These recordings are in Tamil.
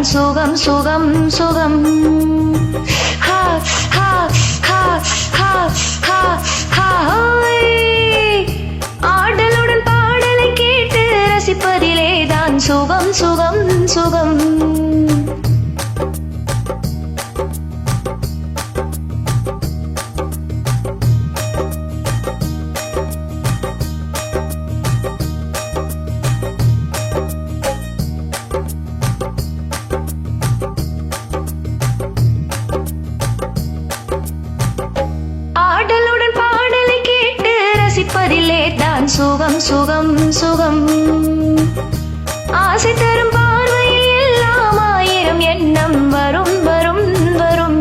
சுகம் சுகம் சுகம் ஹா ஹா ஹா ஹா ஹா ஹா ஆடலுடன் பாடலை கேட்டு ரசிப்பதிலே தான் சுகம் சுகம் சுகம் பதிலே தான் சுகம் சுகம் சுகம் ஆசை தரும் பார்வையில் எல்லாம் ஆயிரம் எண்ணம் வரும் வரும் வரும்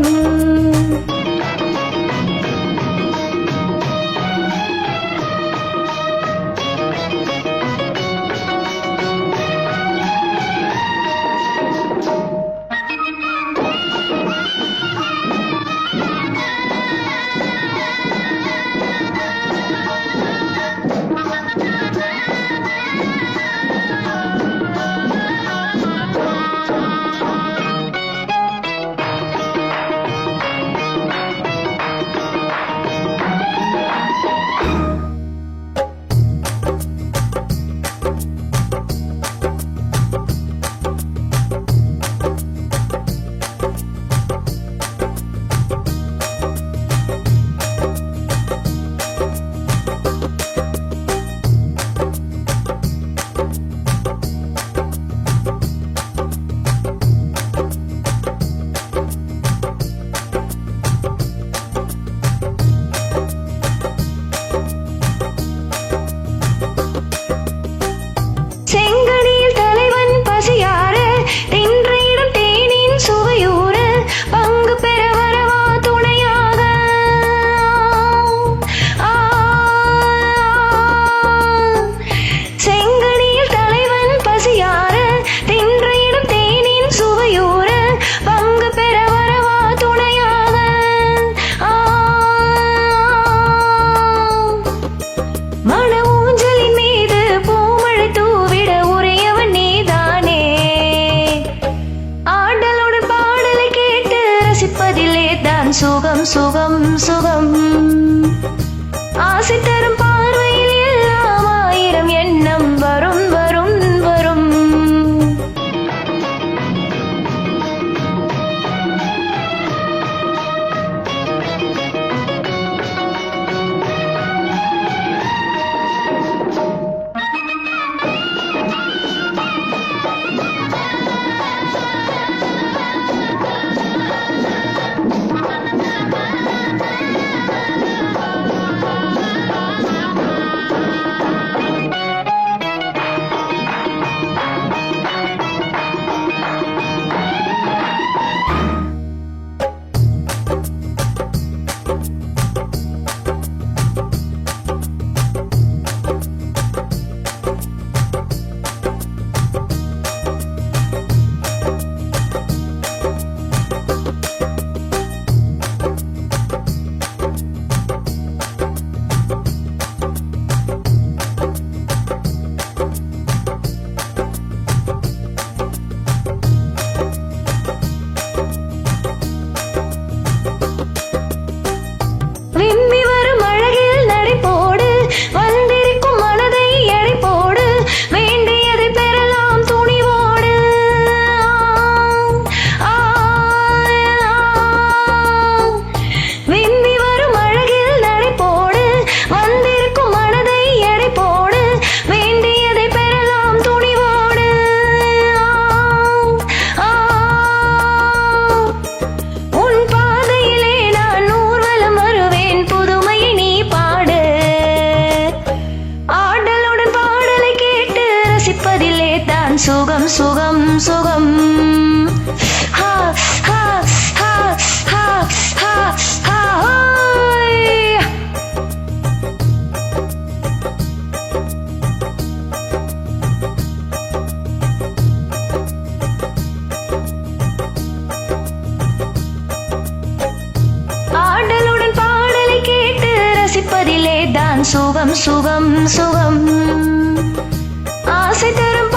சுகம் சுகம் சுகம் ஆசை தரும் பார்வையில் எல்லாம் ஆயிரம் எண்ணம் வரும் வரும் வரும் சுகம் சுகம் சுகம் ஹா ஹா ஹா ஹா ஹா ஹா ஆடலுடன் பாடலை கேட்டு ரசிப்பதிலே தான் சுகம் சுகம் சுகம் ஆசை தரும்